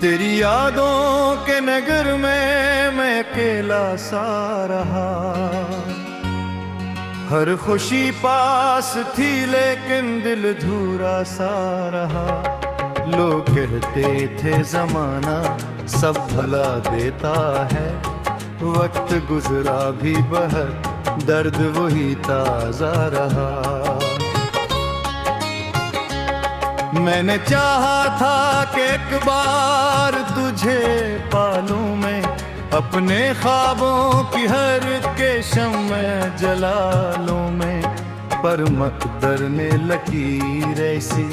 तेरी यादों के नगर में मैं अकेला सा रहा। हर खुशी पास थी लेकिन दिल धूरा सा रहा। लोग कहते थे जमाना सब भला देता है, वक्त गुजरा भी बहुत दर्द वही ताजा रहा। मैंने चाहा था कि एक बार तुझे पालूं मैं, अपने ख्वाबों की हर के शम्मे जला लूं मैं। पर मकदर ने लकीर ऐसी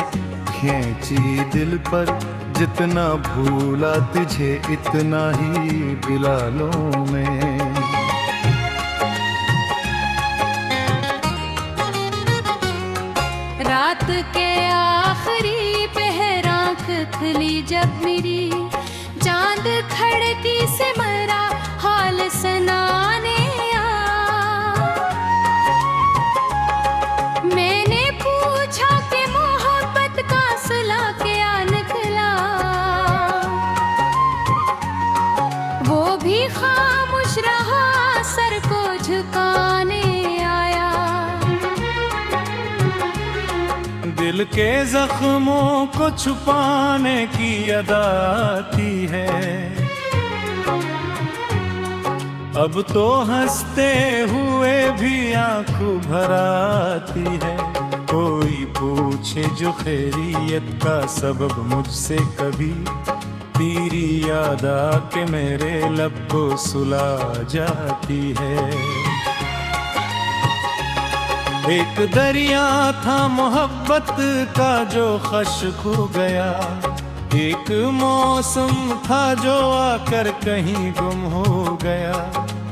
खींची दिल पर, जितना भूला तुझे इतना ही पिला लूं मैं। रात के आखिरी पहर आँख खुली जब मेरी, चांद खड़की से मरा हाल सुनाने आ। मैंने पूछा कि मोहब्बत का सुला क्या निकला, वो भी खामोश रहा सर को झुकाने आया। दिल के जख्मों को छुपाने की अदा आती है, अब तो हंसते हुए भी आंखों भर आती है। कोई पूछे जो खैरियत का सबब मुझसे कभी, तेरी याद आके मेरे लब को सुला जाती है। एक दरिया था मोहब्बत का जो खश्क हो गया, एक मौसम था जो आकर कहीं गुम हो गया।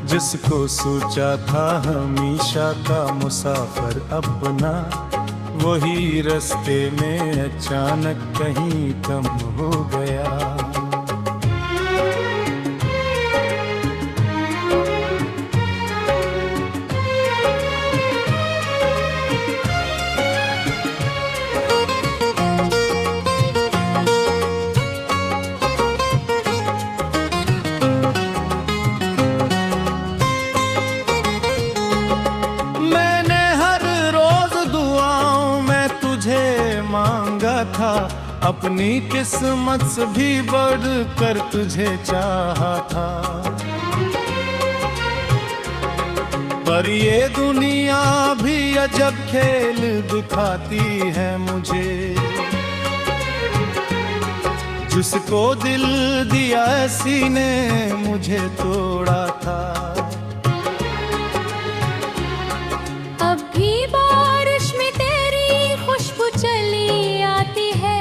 जिसको सोचा था हमेशा का मुसाफिर अपना, वही रास्ते में अचानक कहीं कम हो गया। था अपनी किस्मत से भी बढ़ कर तुझे चाहा था, पर ये दुनिया भी अजब खेल दिखाती है मुझे। जिसको दिल दिया ऐसी ने मुझे तोड़ा था। अब भी बारिश में तेरी खुशबू चली आती है,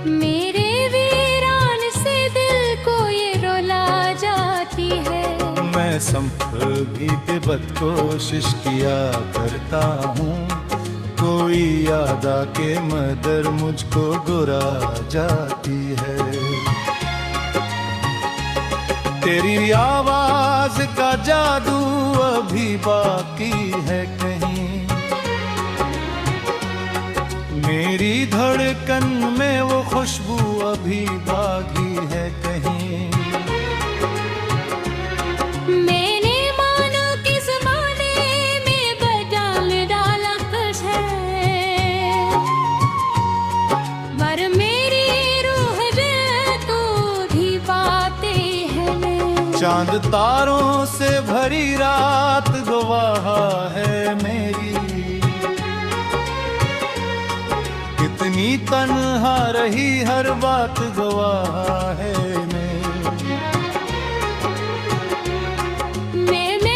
मेरे वीरान से दिल को ये रुला जाती है। मैं संभल भी बेबद कोशिश किया करता हूँ, कोई याद आके मदर मुझको गुरा जाती है। तेरी आवाज का जादू अभी बाकी है कहीं, मेरी धड़कन में वो खुशबू अभी बाकी है कहीं। मैंने मानो कि ज़माने में बदल डाला कुछ है, पर मेरी रूह में तू भी बातें हैं। चांद तारों से भरी रात गवाह है मेरी, कितनी तन्हा रही हर बात गवाह है मेरी। मैंने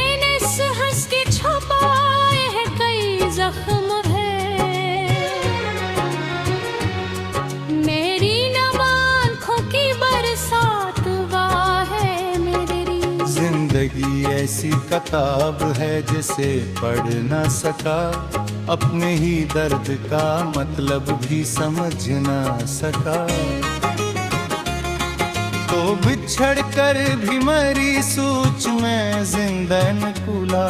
हंस के छुपाए हैं कई जख्म है, मेरी नम आँखों की बरसात वाह है मेरी। जिंदगी ऐसी किताब है जिसे पढ़ ना सका, अपने ही दर्द का मतलब भी समझ ना सका। तो बिछड़ कर भी मरी सोच में जिंदा न कुला,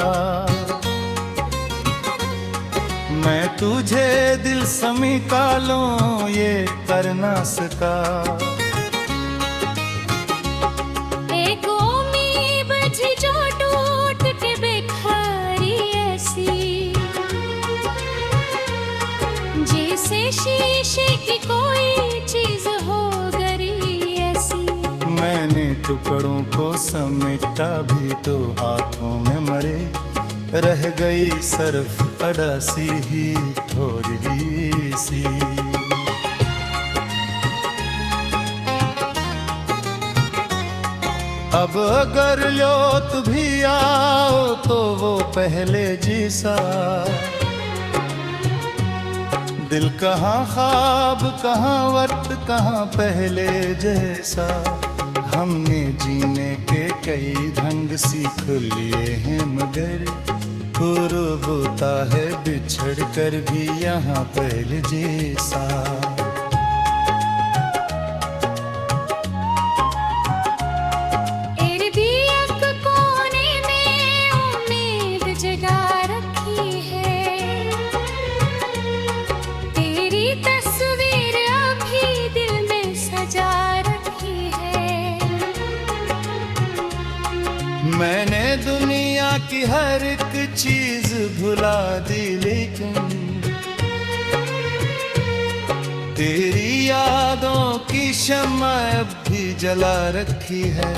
मैं तुझे दिल समीटा लूं ये कर ना सका। एक उम्मीद थी जो टूट के बिखरी ऐसी, जैसे शीशे की कोई चीज हो गई ऐसी। मैंने टुकड़ों को समेटा भी तो हाथों में मरे, रह गई सरफ अडासी ही थोड़ी सी। अब अगर लौट भी आओ तो वो पहले जैसा, दिल कहाँ ख्वाब कहाँ वक्त कहाँ पहले जैसा। हमने जीने के कई ढंग सीख लिए हैं मगर पूर्व होता है बिछड़ कर भी यहाँ पहले जैसा। तेरे भी एक कोने में उम्मीद जगा रखी है, तेरी तस्वीर अभी दिल में सजा रखी है। मैंने दुनिया की हर एक चीज भुला दी लेकिन तेरी यादों की शम्मा अब भी जला रखी है।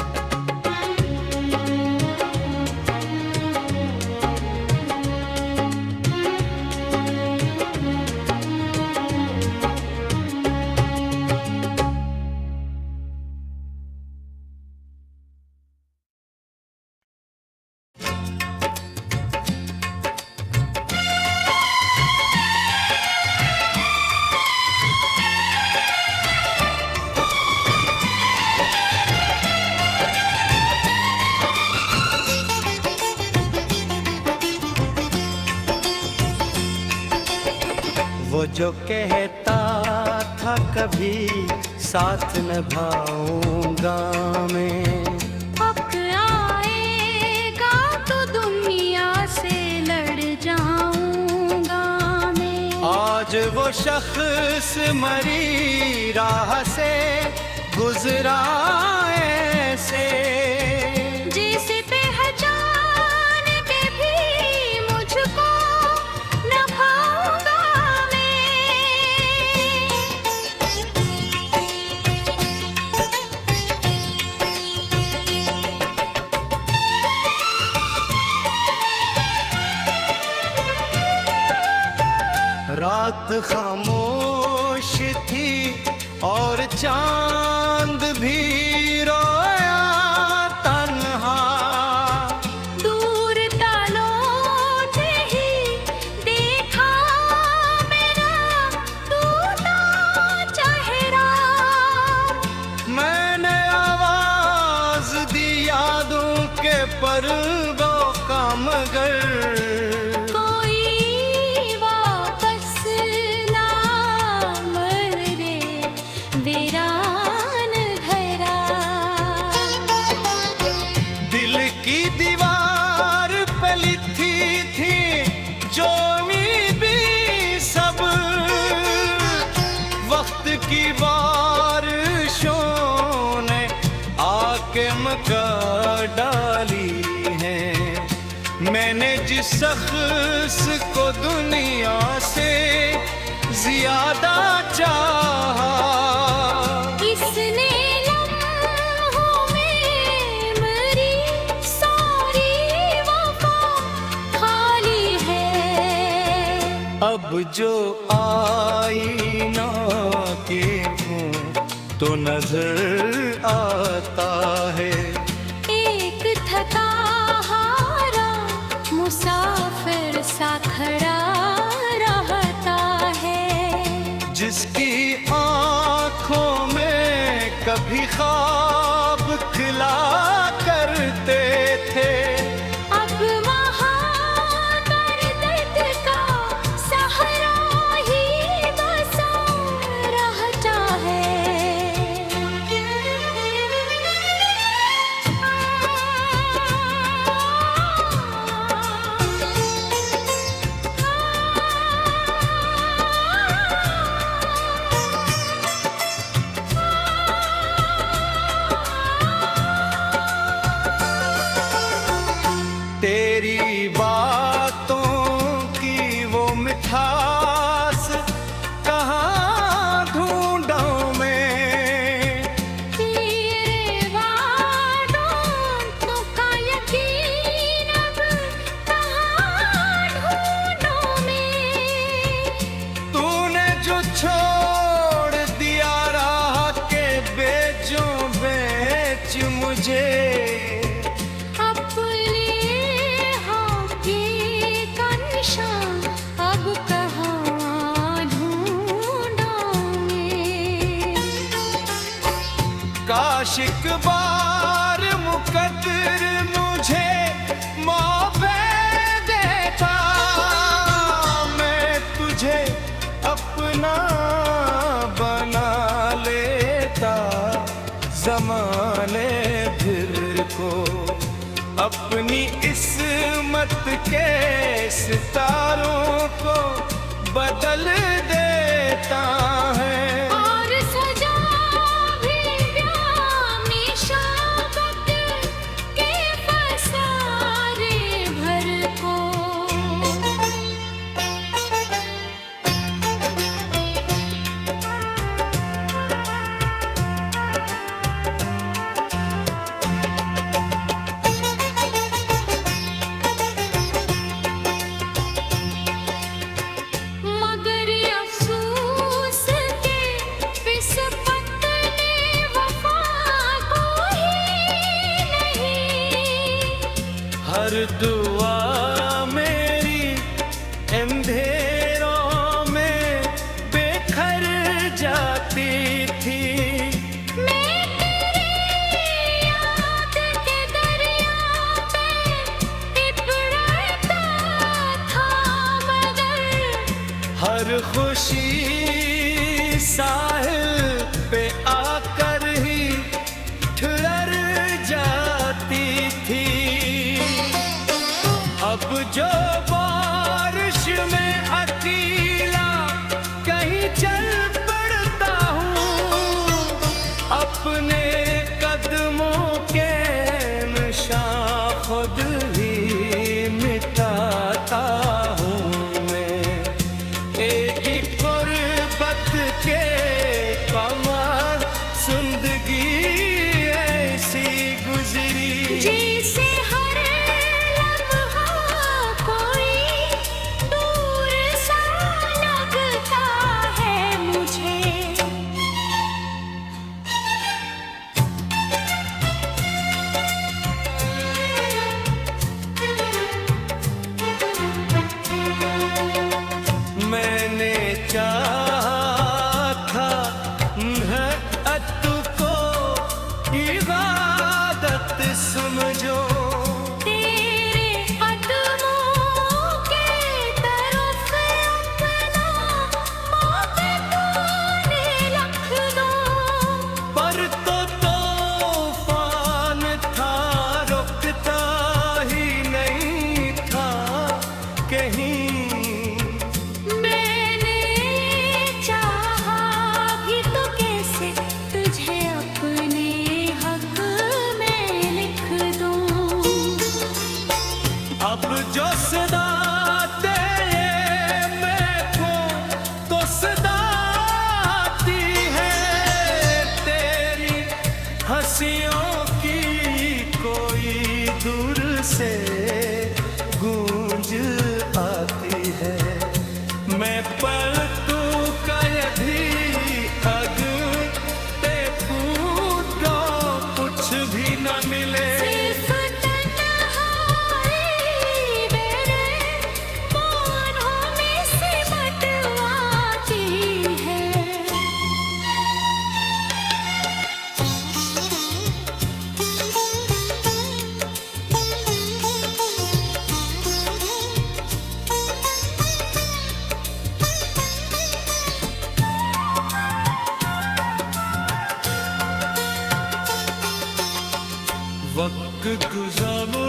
वो जो कहता था कभी साथ निभाऊंगा मैं, वक्त आएगा तो दुनिया से लड़ जाऊंगा मैं। आज वो शख्स मरी राह से गुजरा ऐसे, जिसे पहचान के भी मुझको न पाऊंगा रात खामोश थी और चांद भी रोया तन्हा। दूर तालों ने ही देखा मेरा टूटा चेहरा। मैंने आवाज दी यादों के परवो का मगर, की बारिशों ने आके मका डाली है। मैंने जिस शख्स को दुनिया से ज्यादा चाहा, इसने लम्हों में मेरी सारी वफा खाली है। अब जो आईना के हूँ तो नजर आता है, एक थका हारा मुसाफिर सा खड़ा रहता है। जिसकी आँखों में कभी ख्वाब खिला करते थे, अब वहाँ दर्द का सहारा ही बसा रहता है। छोड़ दिया राह के बेचों बेच मुझे। अपने हाथी का निशान अब कहाँ ढूंढोगे? काश एक बार मुकद्दर मुझे मौके देता, मैं तुझे अपना बना लेता। ज़माने फिर को अपनी इस्मत के सितारों को बदल देता है। और सजा भी ब्यामी शाबत के पसारे भर को। मगर अफसोस के विस्पत ने वफा को ही नहीं। हर दुआ मेरी अंधेरों में बेखर जाती थी। मैं तेरी याद के दरिया पे इबड़ता था, मगर हर खुशी साहिल पे आकर ही ठुर जाती थी। अब जो बारिश में अकेला कहीं चल पड़ता हूँ, अपने कदमों के निशान खुद ही मिटाता हूँ मैं। एक ही गुर्बत के कमाल जिंदगी ऐसी गुजरी। जैसे हर लम्हा कोई दूर सा लगता है मुझे। मैंने चाहा था नहत को इबादत समझो। तेरे कदमों के तरफ अपना मौके रख दो। पर तो तूफान था, रुकता ही नहीं था कहीं। मैंने चाहा भी तो कैसे तुझे अपने हक में लिख दूं। अब जो सदा दे मैं को तो सदा आती है तेरी हंसियों की कोई दूर से गूंज आती है। मैं पर तू कभी अग ते फूटो कुछ भी न मिले। सिर्फ तन्हाई मेरे बाहों में सिमटवाती वक्त गुज़ारो